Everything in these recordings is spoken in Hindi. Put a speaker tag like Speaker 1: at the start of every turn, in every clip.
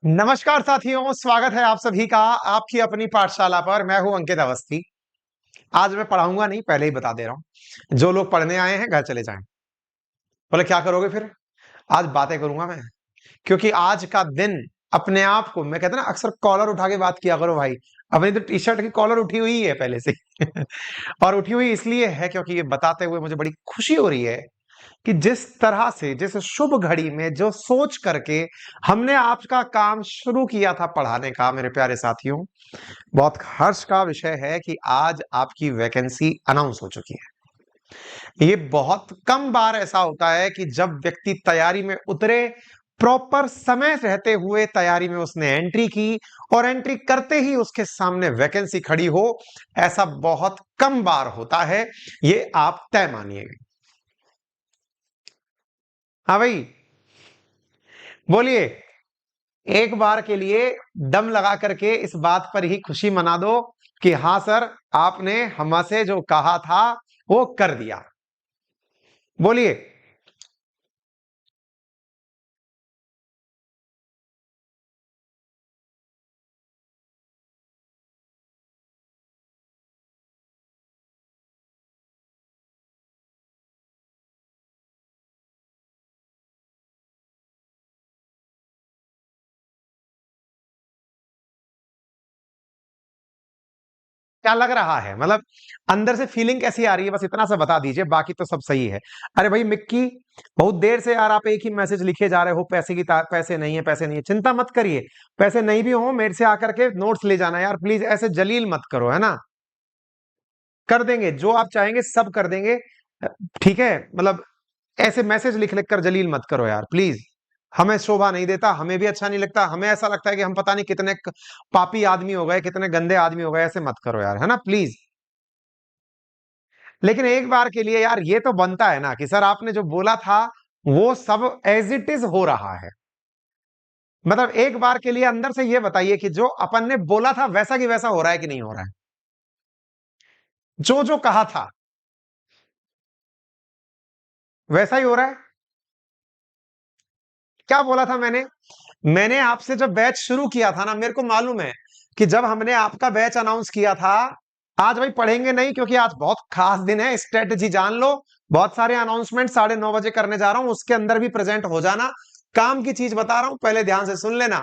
Speaker 1: नमस्कार साथियों, स्वागत है आप सभी का आपकी अपनी पाठशाला पर। मैं हूं अंकित अवस्थी। आज मैं पढ़ाऊंगा नहीं, पहले ही बता दे रहा हूं। जो लोग पढ़ने आए हैं घर चले जाएं। बोले क्या करोगे फिर? आज बातें करूंगा मैं, क्योंकि आज का दिन अपने आप को, मैं कहता ना अक्सर कॉलर उठा के बात किया करो भाई। अपनी तो टी शर्ट की कॉलर उठी हुई है पहले से ही। और उठी हुई इसलिए है क्योंकि ये बताते हुए मुझे बड़ी खुशी हो रही है कि जिस तरह से, जिस शुभ घड़ी में जो सोच करके हमने आपका काम शुरू किया था पढ़ाने का, मेरे प्यारे साथियों, बहुत हर्ष का विषय है कि आज आपकी वैकेंसी अनाउंस हो चुकी है। ये बहुत कम बार ऐसा होता है कि जब व्यक्ति तैयारी में उतरे, प्रॉपर समय रहते हुए तैयारी में उसने एंट्री की और एंट्री करते ही उसके सामने वैकेंसी खड़ी हो। ऐसा बहुत कम बार होता है, ये आप तय मानिएगा। हाँ भाई, बोलिए। एक बार के लिए दम लगा करके इस बात पर ही खुशी मना दो कि हाँ सर, आपने हमसे जो कहा था वो कर दिया। बोलिए। क्या लग रहा है, मतलब अंदर से फीलिंग कैसी आ रही है, बस इतना सा बता दीजिए, बाकी तो सब सही है। अरे भाई मिक्की, बहुत देर से यार आप एक ही मैसेज लिखे जा रहे हो, पैसे की पैसे नहीं है, पैसे नहीं है। चिंता मत करिए, पैसे नहीं भी हो मेरे से आकर के नोट्स ले जाना यार, प्लीज। ऐसे जलील मत करो, है ना। कर देंगे जो आप चाहेंगे, सब कर देंगे। ठीक है, मतलब ऐसे मैसेज लिख लिख कर जलील मत करो यार, प्लीज। हमें शोभा नहीं देता, हमें भी अच्छा नहीं लगता। हमें ऐसा लगता है कि हम पता नहीं कितने पापी आदमी हो गए, कितने गंदे आदमी हो गए। ऐसे मत करो यार, है ना, प्लीज। लेकिन एक बार के लिए यार ये तो बनता है ना कि सर आपने जो बोला था वो सब एज इट इज हो रहा है। मतलब एक बार के लिए अंदर से ये बताइए कि जो अपन ने बोला था वैसा की वैसा हो रहा है कि नहीं हो रहा है। जो जो कहा था वैसा ही हो रहा है। क्या बोला था मैंने? मैंने आपसे जब बैच शुरू किया था ना, मेरे को मालूम है कि जब हमने आपका बैच अनाउंस किया था, आज भाई पढ़ेंगे नहीं क्योंकि आज बहुत खास दिन है, स्ट्रेटजी जान लो। बहुत सारे अनाउंसमेंट 9:30 बजे करने जा रहा हूं, उसके अंदर भी प्रेजेंट हो जाना। काम की चीज बता रहा हूं, पहले ध्यान से सुन लेना।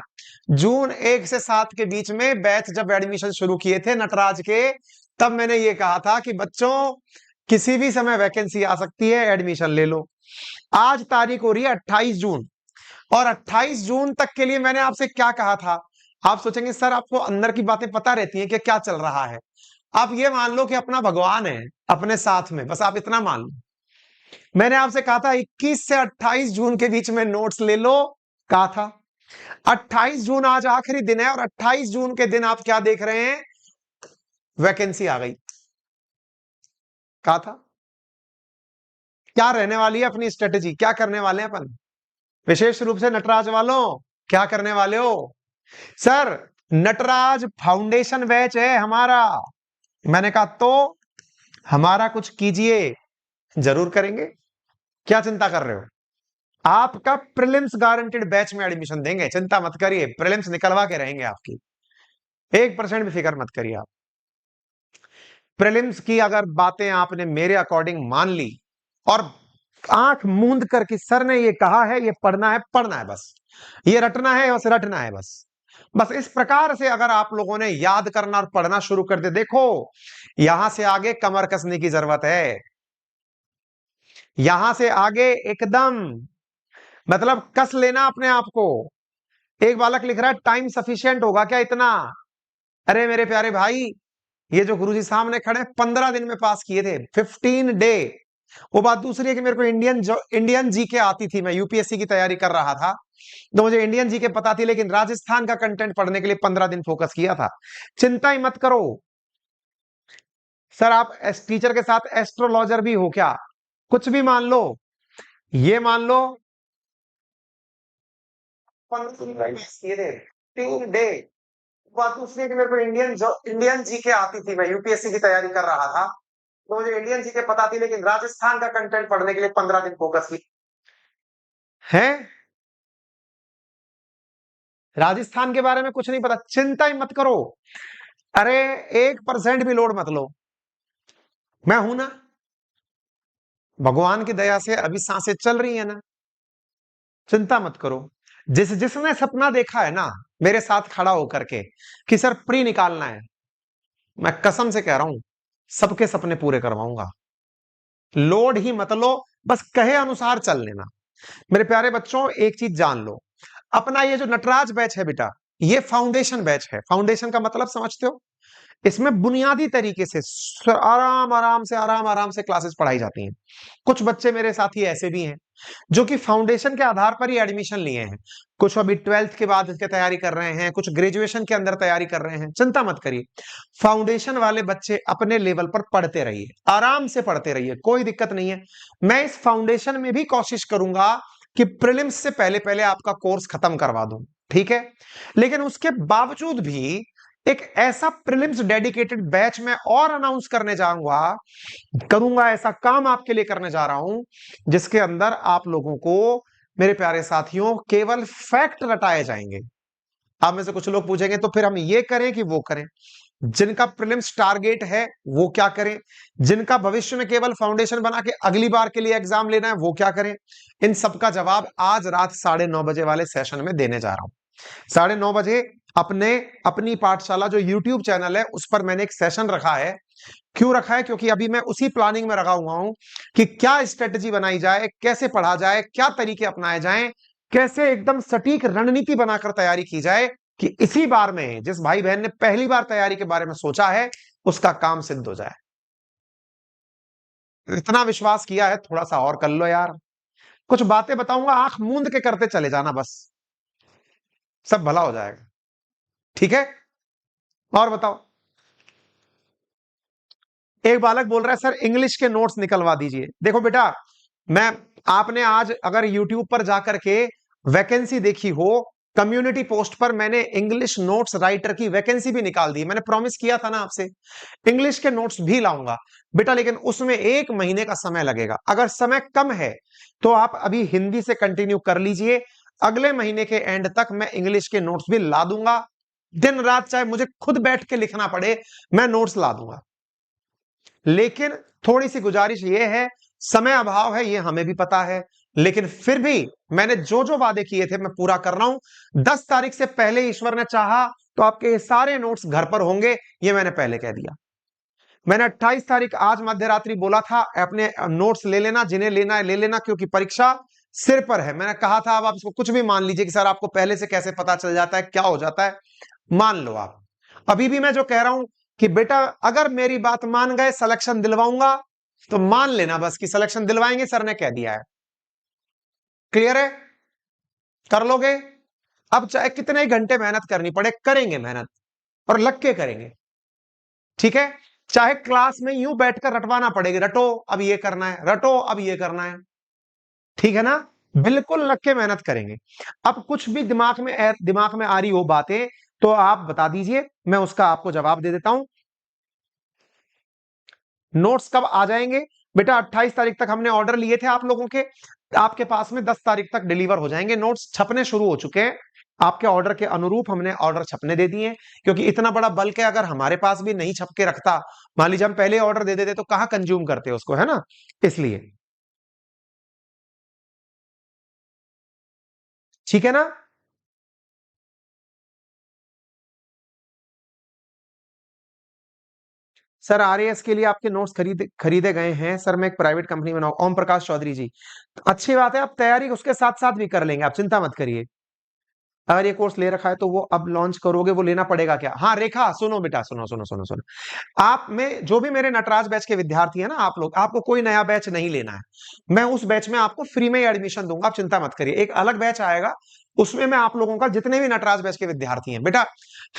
Speaker 1: जून 1 से 7 के बीच में बैच जब एडमिशन शुरू किए थे नटराज के, तब मैंने ये कहा था कि बच्चों, किसी भी समय वैकेंसी आ सकती है, एडमिशन ले लो। आज तारीख हो रही है 28 जून, और 28 जून तक के लिए मैंने आपसे क्या कहा था? आप सोचेंगे सर आपको अंदर की बातें पता रहती हैं कि क्या चल रहा है। आप ये मान लो कि अपना भगवान है अपने साथ में, बस आप इतना मान लो। मैंने आपसे कहा था 21 से 28 जून के बीच में नोट्स ले लो, कहा था। 28 जून आज आखिरी दिन है, और 28 जून के दिन आप क्या देख रहे हैं? वैकेंसी आ गई। कहा था। क्या रहने वाली है अपनी स्ट्रेटेजी, क्या करने वाले हैं अपन? विशेष रूप से नटराज वालों, क्या करने वाले हो? सर, नटराज फाउंडेशन बैच है हमारा। मैंने कहा तो हमारा कुछ कीजिए। जरूर करेंगे। क्या चिंता कर रहे हो? आपका प्रीलिम्स गारंटेड बैच में एडमिशन देंगे, चिंता मत करिए। प्रीलिम्स निकलवा के रहेंगे आपकी, 1% भी फिक्र मत करिए आप। प्रीलिम्स की अगर बातें आपने मेरे अकॉर्डिंग मान ली और आंख मूंद करके सर ने ये कहा है, ये पढ़ना है, पढ़ना है बस, ये रटना है बस, रटना है बस, बस इस प्रकार से अगर आप लोगों ने याद करना और पढ़ना शुरू कर दे, देखो यहां से आगे कमर कसने की जरूरत है। यहां से आगे एकदम, मतलब कस लेना अपने आप को। एक बालक लिख रहा है टाइम सफिशिएंट होगा क्या इतना? अरे मेरे प्यारे भाई, ये जो गुरुजी सामने खड़े 15 दिन में पास किए थे, 15 डे। वो बात दूसरी है कि मेरे को इंडियन जीके आती थी, मैं यूपीएससी की तैयारी कर रहा था, तो मुझे इंडियन जीके पता थी, लेकिन राजस्थान का कंटेंट पढ़ने के लिए 15 दिन फोकस किया था। चिंता ही मत करो। सर आप टीचर के साथ एस्ट्रोलॉजर भी हो क्या? कुछ भी मान लो, ये मान लो 15 दिन में pass किए थे, 3 डे। बात दूसरी है कि मेरे को इंडियन जीके आती थी, मैं यूपीएससी की तैयारी कर रहा था, तो मुझे इंडियन जीके पता थी, लेकिन राजस्थान का कंटेंट पढ़ने के लिए 15 दिन फोकस की है। राजस्थान के बारे में कुछ नहीं पता, चिंता ही मत करो। अरे 1% भी लोड मत लो, मैं हूं ना, भगवान की दया से अभी सांसें चल रही है ना, चिंता मत करो। जिसने सपना देखा है ना मेरे साथ खड़ा होकर के कि सर प्री निकालना है, मैं कसम से कह रहा हूं सबके सपने पूरे करवाऊंगा। लोड ही मत लो, बस कहे अनुसार चल लेना। मेरे प्यारे बच्चों, एक चीज जान लो, अपना ये जो नटराज बैच है बेटा, ये फाउंडेशन बैच है। फाउंडेशन का मतलब समझते हो? इसमें बुनियादी तरीके से आराम आराम से क्लासेस पढ़ाई जाती हैं। कुछ बच्चे मेरे साथी ऐसे भी हैं जो कि फाउंडेशन के आधार पर ही एडमिशन लिए हैं। कुछ अभी 12th के बाद इसके तैयारी कर रहे हैं, कुछ ग्रेजुएशन के अंदर तैयारी कर रहे हैं। चिंता मत करिए, फाउंडेशन वाले बच्चे अपने लेवल पर पढ़ते रहिए, आराम से पढ़ते रहिए, कोई दिक्कत नहीं है। मैं इस फाउंडेशन में भी कोशिश करूंगा कि प्रीलिम्स से पहले पहले आपका कोर्स खत्म करवा दूं, ठीक है? लेकिन उसके बावजूद भी एक ऐसा प्रीलिम्स डेडिकेटेड बैच में और अनाउंस करने जाऊंगा, करूंगा, ऐसा काम आपके लिए करने जा रहा हूं जिसके अंदर आप लोगों को, मेरे प्यारे साथियों, केवल फैक्ट रटाए जाएंगे। आप में से कुछ लोग पूछेंगे तो फिर हम ये करें कि वो करें? जिनका प्रीलिम्स टारगेट है वो क्या करें? जिनका भविष्य में केवल फाउंडेशन बना के अगली बार के लिए एग्जाम लेना है वो क्या करें? इन सबका जवाब आज रात 9:30 बजे वाले सेशन में देने जा रहा हूं। 9:30 बजे अपनी पाठशाला जो यूट्यूब चैनल है उस पर मैंने एक सेशन रखा है। क्यों रखा है? क्योंकि अभी मैं उसी प्लानिंग में लगा हुआ हूं कि क्या स्ट्रेटजी बनाई जाए, कैसे पढ़ा जाए, क्या तरीके अपनाए जाएं, कैसे एकदम सटीक रणनीति बनाकर तैयारी की जाए कि इसी बार में जिस भाई बहन ने पहली बार तैयारी के बारे में सोचा है उसका काम सिद्ध हो जाए। इतना विश्वास किया है, थोड़ा सा और कर लो यार। कुछ बातें बताऊंगा, आंख मूंद के करते चले जाना, बस सब भला हो जाएगा, ठीक है? और बताओ। एक बालक बोल रहा है सर इंग्लिश के नोट्स निकलवा दीजिए। देखो बेटा, मैं आपने आज अगर यूट्यूब पर जाकर के वैकेंसी देखी हो, कम्युनिटी पोस्ट पर मैंने इंग्लिश नोट्स राइटर की वैकेंसी भी निकाल दी। मैंने प्रॉमिस किया था ना आपसे, इंग्लिश के नोट्स भी लाऊंगा बेटा, लेकिन उसमें 1 महीने का समय लगेगा। अगर समय कम है तो आप अभी हिंदी से कंटिन्यू कर लीजिए, अगले महीने के एंड तक मैं इंग्लिश के नोट्स भी ला दूंगा। दिन रात चाहे मुझे खुद बैठ के लिखना पड़े, मैं नोट्स ला दूंगा। लेकिन थोड़ी सी गुजारिश यह है, समय अभाव है ये हमें भी पता है, लेकिन फिर भी मैंने जो जो वादे किए थे मैं पूरा कर रहा हूं। 10 तारीख से पहले ईश्वर ने चाहा तो आपके ये सारे नोट्स घर पर होंगे, ये मैंने पहले कह दिया। मैंने 28 तारीख आज मध्य रात्रि बोला था अपने नोट्स ले लेना, जिन्हें लेना है ले लेना, क्योंकि परीक्षा सिर पर है। मैंने कहा था अब आप इसको कुछ भी मान लीजिए कि सर आपको पहले से कैसे पता चल जाता है, क्या हो जाता है, मान लो आप। अभी भी मैं जो कह रहा हूं कि बेटा अगर मेरी बात मान गए सिलेक्शन दिलवाऊंगा, तो मान लेना बस कि सिलेक्शन दिलवाएंगे, सर ने कह दिया है। क्लियर है? कर लोगे? अब चाहे कितने घंटे मेहनत करनी पड़े करेंगे मेहनत, और लग के करेंगे, ठीक है? चाहे क्लास में यूं बैठकर रटवाना पड़ेगा, रटो अब ये करना है, रटो अब ये करना है, ठीक है ना? बिल्कुल लग के मेहनत करेंगे। अब कुछ भी दिमाग में आ रही हो बातें तो आप बता दीजिए, मैं उसका आपको जवाब दे देता हूं। नोट्स कब आ जाएंगे बेटा? 28 तारीख तक हमने ऑर्डर लिए थे आप लोगों के, आपके पास में 10 तारीख तक डिलीवर हो जाएंगे। नोट्स छपने शुरू हो चुके हैं, आपके ऑर्डर के अनुरूप हमने ऑर्डर छपने दे दिए, क्योंकि इतना बड़ा बल्क है, अगर हमारे पास भी नहीं छप के रखता, मान लीजिए हम पहले ऑर्डर दे देते तो कहां कंज्यूम करते उसको, है ना? इसलिए ठीक है ना? सर आरएएस के लिए आपके नोट्स खरीदे गए हैं सर, मैं एक प्राइवेट कंपनी बनाऊं, ओम प्रकाश चौधरी जी। तो अच्छी बात है, आप तैयारी उसके साथ साथ भी कर लेंगे, आप चिंता मत करिए। अगर ये कोर्स ले रखा है तो वो अब लॉन्च करोगे, वो लेना पड़ेगा क्या? हाँ रेखा, सुनो बेटा, सुनो सुनो सुनो सुनो, आप में जो भी मेरे नटराज बैच के विद्यार्थी है ना, आप लोग, आपको कोई नया बैच नहीं लेना है। मैं उस बैच में आपको फ्री में ही एडमिशन दूंगा, आप चिंता मत करिए। एक अलग बैच आएगा, उसमें मैं आप लोगों का, जितने भी नटराज बैच के विद्यार्थी हैं बेटा,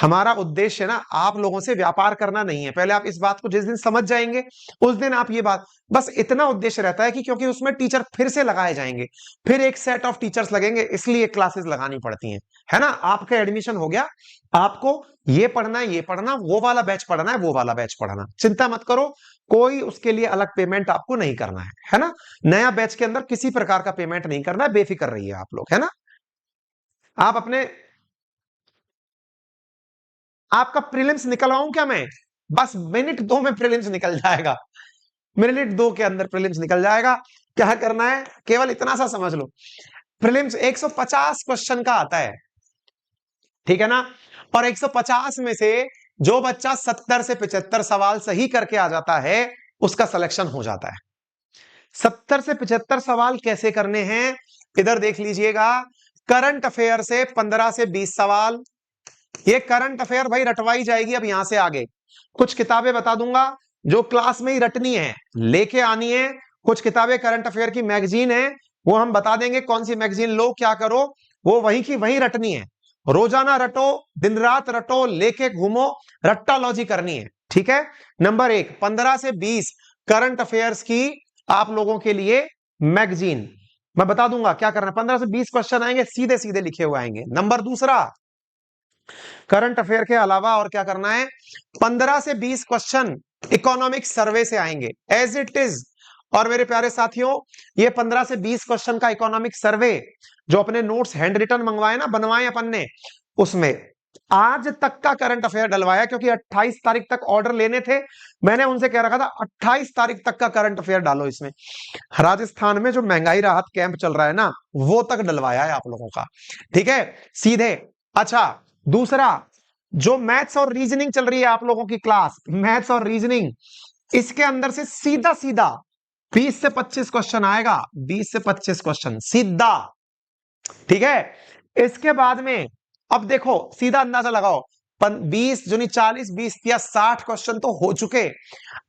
Speaker 1: हमारा उद्देश्य ना आप लोगों से व्यापार करना नहीं है। पहले आप इस बात को जिस दिन समझ जाएंगे उस दिन आप ये बात, बस इतना उद्देश्य रहता है कि क्योंकि उसमें टीचर फिर से लगाए जाएंगे, फिर एक सेट ऑफ टीचर्स लगेंगे, इसलिए क्लासेस लगानी पड़ती हैं, है ना? आपका एडमिशन हो गया, आपको ये पढ़ना है, ये पढ़ना, वो वाला बैच पढ़ना है, वो वाला बैच पढ़ना, चिंता मत करो, कोई उसके लिए अलग पेमेंट आपको नहीं करना है ना? नया बैच के अंदर किसी प्रकार का पेमेंट नहीं करना है, बेफिक्र रहिए आप लोग, है ना? आप अपने आपका प्रीलिम्स निकलवाऊं क्या मैं? बस मिनट 2 में प्रीलिम्स निकल जाएगा, मिनट 2 के अंदर प्रीलिम्स निकल जाएगा। क्या करना है, केवल इतना सा समझ लो, प्रीलिम्स 150 क्वेश्चन का आता है, ठीक है ना? और 150 में से जो बच्चा 70 से 75 सवाल सही करके आ जाता है उसका सिलेक्शन हो जाता है। 70 से 75 सवाल कैसे करने हैं, इधर देख लीजिएगा। करंट अफेयर से 15 से 20 सवाल, ये करंट अफेयर भाई रटवाई जाएगी। अब यहां से आगे कुछ किताबें बता दूंगा जो क्लास में ही रटनी है, लेके आनी है। कुछ किताबें करंट अफेयर की मैगजीन है, वो हम बता देंगे कौन सी मैगजीन लो, क्या करो, वो वहीं की वहीं रटनी है। रोजाना रटो, दिन रात रटो, लेके घूमो, रट्टालॉजी करनी है, ठीक है? नंबर 1, 15 से 20 करंट अफेयर्स की आप लोगों के लिए मैगजीन, मैं बता दूंगा क्या करना है। 15 से 20 क्वेश्चन आएंगे, सीधे सीधे लिखे हुए आएंगे। नंबर दूसरा, करंट अफेयर के अलावा और क्या करना है, 15 से 20 क्वेश्चन इकोनॉमिक सर्वे से आएंगे एज इट इज। और मेरे प्यारे साथियों, ये 15 से 20 क्वेश्चन का इकोनॉमिक सर्वे जो अपने नोट्स हैंड रिटन मंगवाए ना, बनवाए अपन ने, उसमें आज तक का करंट अफेयर डलवाया, क्योंकि 28 तारीख तक ऑर्डर लेने थे। मैंने उनसे कह रखा था 28 तारीख तक का करंट अफेयर डालो इसमें। राजस्थान में जो महंगाई राहत कैंप चल रहा है ना, वो तक डलवाया है आप लोगों का, ठीक है, सीधे। अच्छा, दूसरा, जो मैथ्स और रीजनिंग चल रही है आप लोगों की क्लास, मैथ्स और रीजनिंग, इसके अंदर से सीधा सीधा 20 से 25 क्वेश्चन आएगा, 20 से 25 क्वेश्चन सीधा, ठीक है? इसके बाद में अब देखो, सीधा अंदाजा लगाओ, 20 दूनी 40, 20 या 60 क्वेश्चन तो हो चुके।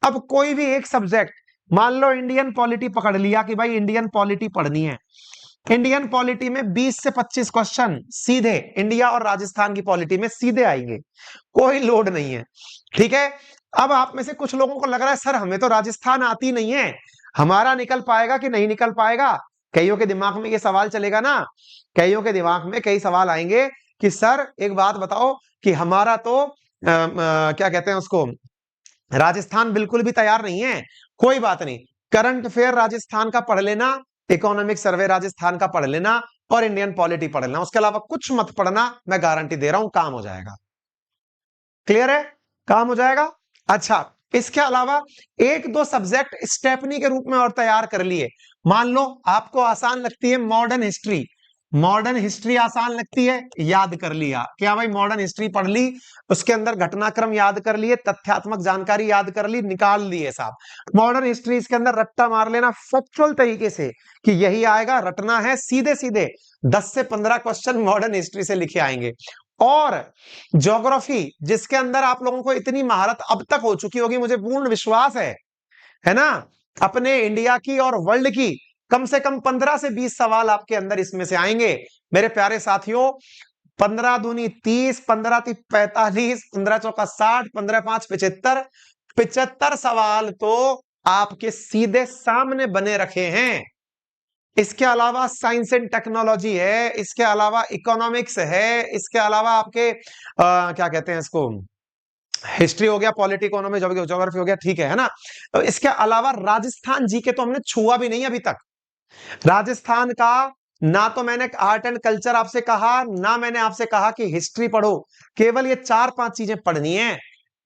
Speaker 1: अब कोई भी एक सब्जेक्ट, मान लो इंडियन पॉलिटी पकड़ लिया कि भाई इंडियन पॉलिटी पढ़नी है, इंडियन पॉलिटी में 20 से 25 क्वेश्चन सीधे इंडिया और राजस्थान की पॉलिटी में सीधे आएंगे, कोई लोड नहीं है, ठीक है? अब आप में से कुछ लोगों को लग रहा है सर हमें तो राजस्थान आती नहीं है, हमारा निकल पाएगा कि नहीं निकल पाएगा? कईयों के दिमाग में ये सवाल चलेगा ना, कईयों के दिमाग में कई सवाल आएंगे कि सर एक बात बताओ कि हमारा तो क्या कहते हैं उसको, राजस्थान बिल्कुल भी तैयार नहीं है। कोई बात नहीं, करंट अफेयर राजस्थान का पढ़ लेना, इकोनॉमिक सर्वे राजस्थान का पढ़ लेना, और इंडियन पॉलिटी पढ़ लेना, उसके अलावा कुछ मत पढ़ना, मैं गारंटी दे रहा हूं काम हो जाएगा। क्लियर है? काम हो जाएगा। अच्छा, इसके अलावा एक दो सब्जेक्ट स्टेपनी के रूप में और तैयार कर लिए। मान लो आपको आसान लगती है मॉडर्न हिस्ट्री, मॉडर्न हिस्ट्री आसान लगती है, याद कर लिया क्या भाई, मॉडर्न हिस्ट्री पढ़ ली, उसके अंदर घटनाक्रम याद कर लिए, तथ्यात्मक जानकारी याद कर ली, निकाल दिए साहब। मॉडर्न हिस्ट्री इसके अंदर रट्टा मार लेना फैक्चुअल तरीके से कि यही आएगा, रटना है, सीधे सीधे 10 से 15 क्वेश्चन मॉडर्न हिस्ट्री से लिखे आएंगे। और ज्योग्राफी, जिसके अंदर आप लोगों को इतनी महारत अब तक हो चुकी होगी, मुझे पूर्ण विश्वास है ना, अपने इंडिया की और वर्ल्ड की कम से कम 15 से 20 सवाल आपके अंदर इसमें से आएंगे मेरे प्यारे साथियों। 15 दूनी 30, 15 ती 45, 15 चौका 60, 15 5 75, 75 सवाल तो आपके सीधे सामने बने रखे हैं। इसके अलावा साइंस एंड टेक्नोलॉजी है, इसके अलावा इकोनॉमिक्स है, इसके अलावा आपके क्या कहते हैं इसको, हिस्ट्री हो गया, पॉलिटी, इकोनॉमी, ज्योग्राफी हो गया, ठीक है ना? तो इसके अलावा राजस्थान जीके तो हमने छुआ भी नहीं अभी तक। राजस्थान का ना तो मैंने आर्ट एंड कल्चर आपसे कहा, ना मैंने आपसे कहा कि हिस्ट्री पढ़ो, केवल ये 4-5 चीजें पढ़नी है।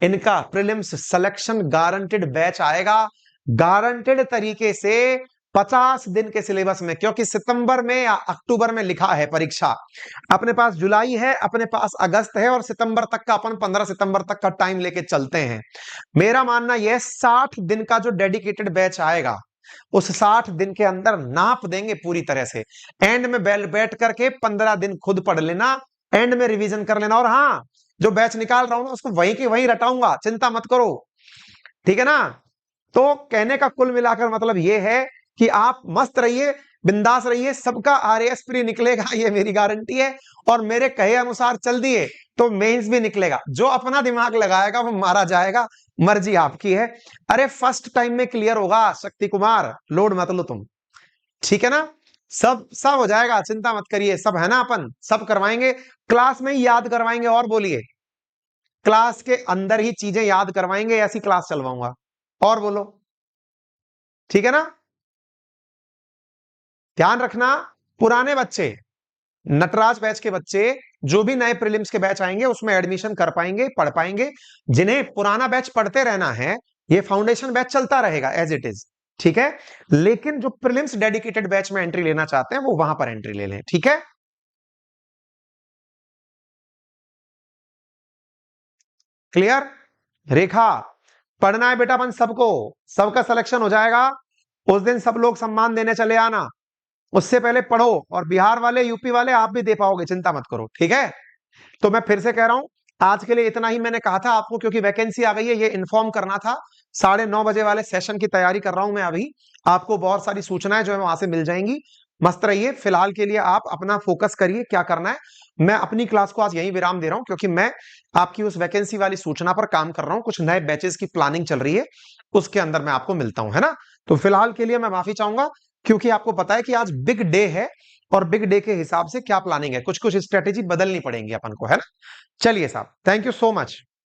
Speaker 1: इनका प्रीलिम्स सिलेक्शन गारंटेड बैच आएगा, गारंटेड तरीके से 50 दिन के सिलेबस में, क्योंकि सितंबर में या अक्टूबर में लिखा है परीक्षा, अपने पास जुलाई है, अपने पास अगस्त है, और सितंबर तक का अपन 15 सितंबर तक का टाइम लेके चलते हैं। मेरा मानना यह 60 दिन का जो डेडिकेटेड बैच आएगा, उस 60 दिन के अंदर नाप देंगे पूरी तरह से। एंड में बैठ करके 15 दिन खुद पढ़ लेना, एंड में रिवीजन कर लेना, और हाँ, जो बैच निकाल रहा हूं ना उसको वहीं की वहीं रटाऊंगा, चिंता मत करो, ठीक है ना? तो कहने का कुल मिलाकर मतलब यह है कि आप मस्त रहिए, बिंदास रहिए, सबका आरएएस प्री निकलेगा, ये मेरी गारंटी है। और मेरे कहे अनुसार चल दिए तो मेंस भी निकलेगा, जो अपना दिमाग लगाएगा वो मारा जाएगा, मर्जी आपकी है। अरे फर्स्ट टाइम में क्लियर होगा शक्ति कुमार, लोड मत लो तुम, ठीक है ना? सब सब हो जाएगा, चिंता मत करिए, सब है ना, अपन सब करवाएंगे, क्लास में ही याद करवाएंगे। और बोलिए, क्लास के अंदर ही चीजें याद करवाएंगे, ऐसी क्लास चलवाऊंगा। और बोलो, ठीक है ना? ध्यान रखना, पुराने बच्चे नटराज बैच के बच्चे जो भी नए प्रीलिम्स के बैच आएंगे उसमें एडमिशन कर पाएंगे, पढ़ पाएंगे। जिन्हें पुराना बैच पढ़ते रहना है, ये फाउंडेशन बैच चलता रहेगा एज इट इज, ठीक है। लेकिन जो प्रीलिम्स डेडिकेटेड बैच में एंट्री लेना चाहते हैं वो वहां पर एंट्री ले लें, ठीक है। क्लियर? रेखा, पढ़ना है बेटा अपन सबको, सबका सिलेक्शन हो जाएगा। उस दिन सब लोग सम्मान देने चले आना, उससे पहले पढ़ो। और बिहार वाले, यूपी वाले, आप भी दे पाओगे, चिंता मत करो, ठीक है। तो मैं फिर से कह रहा हूं, आज के लिए इतना ही मैंने कहा था आपको, क्योंकि वैकेंसी आ गई है, ये इन्फॉर्म करना था। 9:30 वाले सेशन की तैयारी कर रहा हूं मैं अभी। आपको बहुत सारी सूचनाएं जो है वहां से मिल जाएंगी। मस्त रहिए। फिलहाल के लिए आप अपना फोकस करिए क्या करना है। मैं अपनी क्लास को आज यहीं विराम दे रहा हूं, क्योंकि मैं आपकी उस वैकेंसी वाली सूचना पर काम कर रहा हूं। कुछ नए बैचेस की प्लानिंग चल रही है, उसके अंदर मैं आपको मिलता हूं, है ना। तो फिलहाल के लिए मैं माफी चाहूंगा, क्योंकि आपको पता है कि आज बिग डे है, और बिग डे के हिसाब से क्या प्लानिंग है, कुछ कुछ स्ट्रेटेजी बदलनी पड़ेगी अपन को, है ना। चलिए साहब, थैंक यू सो मच।